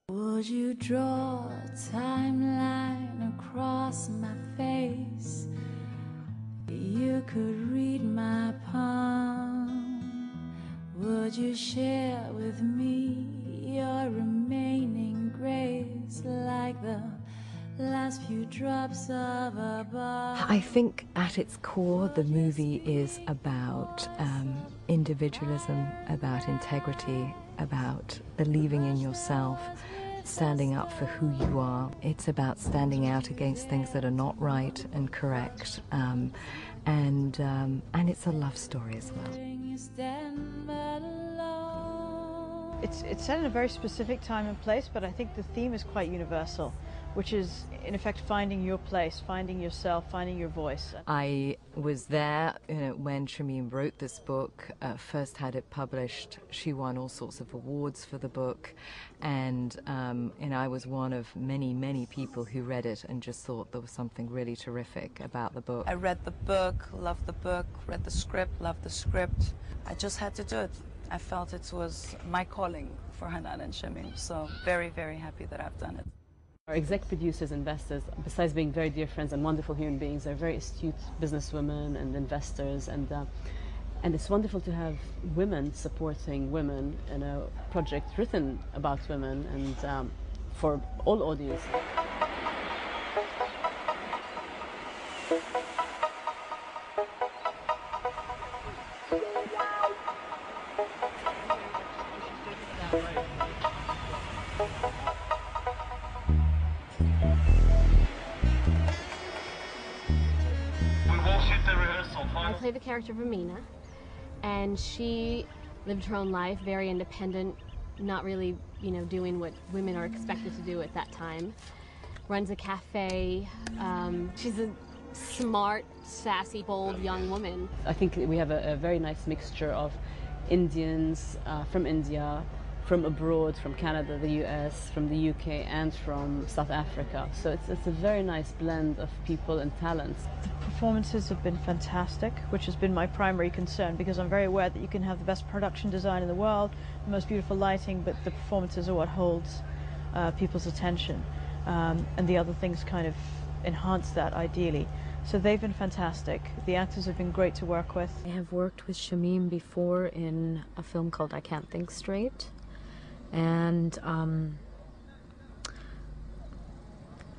Would you draw a timeline across my face? You could read my palm. Would you share with me your remaining grace like the last few drops of a balm? I think at its core the movie is about individualism, about integrity, about believing in yourself, standing up for who you are. It's about standing out against things that are not right and correct, and it's a love story as well. It's set in a very specific time and place, but I think the theme is quite universal, which is in effect finding your place, finding yourself, finding your voice. I was there when Shamim wrote this book, first had it published. She won all sorts of awards for the book, and I was one of many people who read it and just thought there was something really terrific about the book. I read the book, loved the book, read the script, loved the script. I just had to do it. I felt it was my calling for Hanan and Shamim, so very happy that I've done it. Our exec producers, investors, besides being very dear friends and wonderful human beings, are very astute businesswomen and investors, and it's wonderful to have women supporting women in a project written about women and for all audiences. I play the character of Amina, and she lived her own life, very independent, not really, doing what women are expected to do at that time. Runs a cafe. She's a smart, sassy, bold young woman. I think we have a very nice mixture of Indians from India, from abroad, from Canada, the US, from the UK, and from South Africa. So it's a very nice blend of people and talents. The performances have been fantastic, which has been my primary concern, because I'm very aware that you can have the best production design in the world, the most beautiful lighting, but the performances are what holds people's attention. And the other things kind of enhance that ideally. So they've been fantastic. The actors have been great to work with. I have worked with Shamim before in a film called I Can't Think Straight. And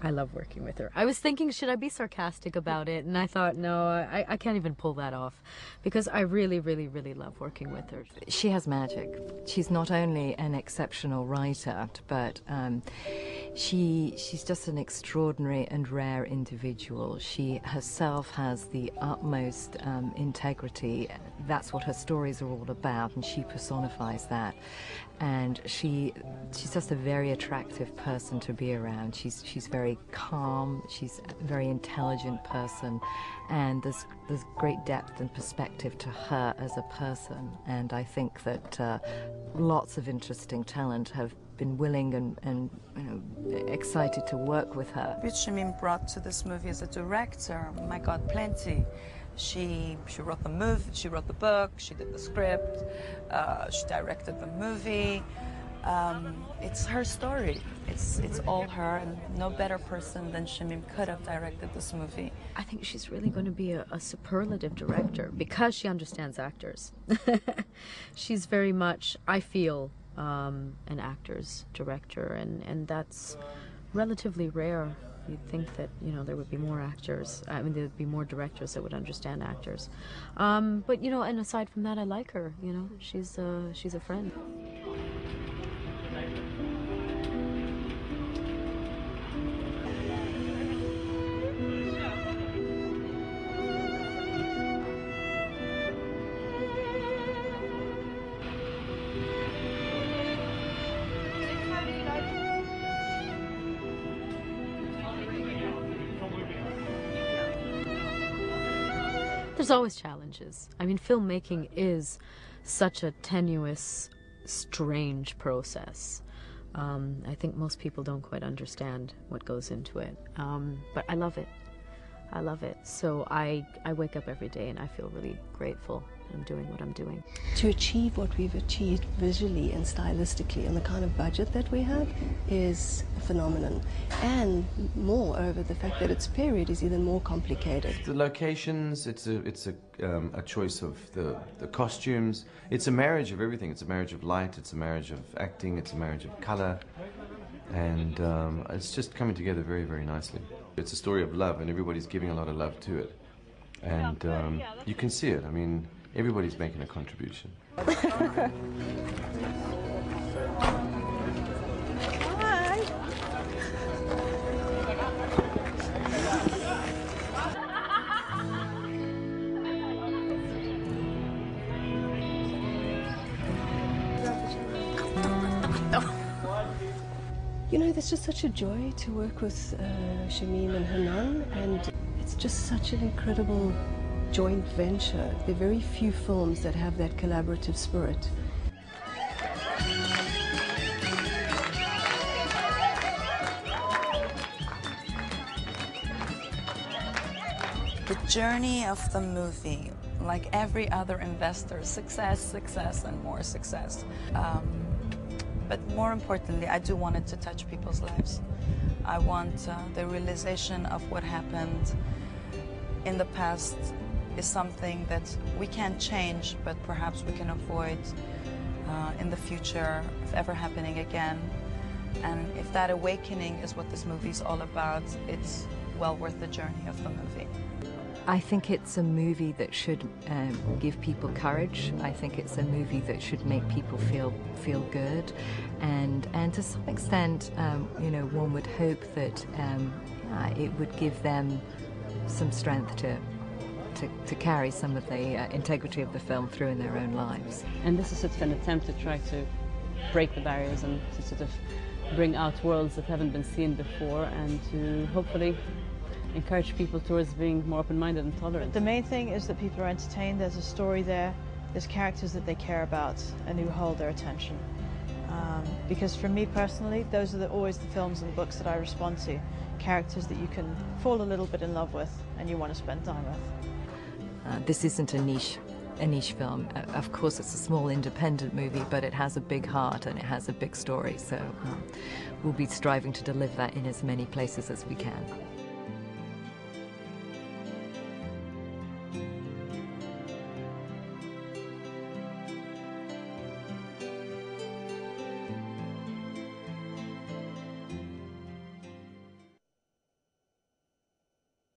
I love working with her. I was thinking, should I be sarcastic about it? And I thought, no, I can't even pull that off, because I really love working with her. She has magic. She's not only an exceptional writer, but she's just an extraordinary and rare individual. She herself has the utmost integrity. That's what her stories are all about, and she personifies that. And she's just a very attractive person to be around. She's very calm, she's a very intelligent person, and there's great depth and perspective to her as a person. And I think that lots of interesting talent have been willing and excited to work with her. What Shamim brought to this movie as a director, my God, plenty. She wrote the movie, she wrote the book, she did the script, she directed the movie. It's her story. It's all her, and no better person than Shamim could have directed this movie. I think she's really going to be a superlative director, because she understands actors. She's very much, I feel, an actor's director, and that's relatively rare. You'd think that, there would be more actors. I mean, there'd be more directors that would understand actors. But, and aside from that, I like her, She's a friend. There's always challenges. I mean, filmmaking is such a tenuous, strange process. I think most people don't quite understand what goes into it. But I love it. I love it. So I wake up every day and I feel really grateful I'm doing what I'm doing. To achieve what we've achieved visually and stylistically and the kind of budget that we have is a phenomenon. And moreover, the fact that it's period is even more complicated. The locations, it's a choice of the costumes. It's a marriage of everything. It's a marriage of light, it's a marriage of acting, it's a marriage of color. And it's just coming together very, very nicely. It's a story of love, and everybody's giving a lot of love to it. And you can see it. I mean, everybody's making a contribution. You know, there's just such a joy to work with Shamim and Hanan, and it's just such an incredible joint venture. There are very few films that have that collaborative spirit. The journey of the movie, like every other investor, success, success, and more success. But more importantly, I do want it to touch people's lives. I want the realization of what happened in the past is something that we can't change, but perhaps we can avoid in the future of ever happening again. And if that awakening is what this movie is all about, it's well worth the journey of the movie. I think it's a movie that should give people courage. I think it's a movie that should make people feel good, and to some extent, you know, one would hope that it would give them some strength to carry some of the integrity of the film through in their own lives. And this is sort of an attempt to try to break the barriers and to sort of bring out worlds that haven't been seen before, and to hopefully encourage people towards being more open-minded and tolerant. The main thing is that people are entertained. There's a story there. There's characters that they care about and who hold their attention. Because for me personally, those are always the films and the books that I respond to. Characters that you can fall a little bit in love with and you want to spend time with. This isn't a niche film. Of course, it's a small independent movie, but it has a big heart and it has a big story. So we'll be striving to deliver that in as many places as we can.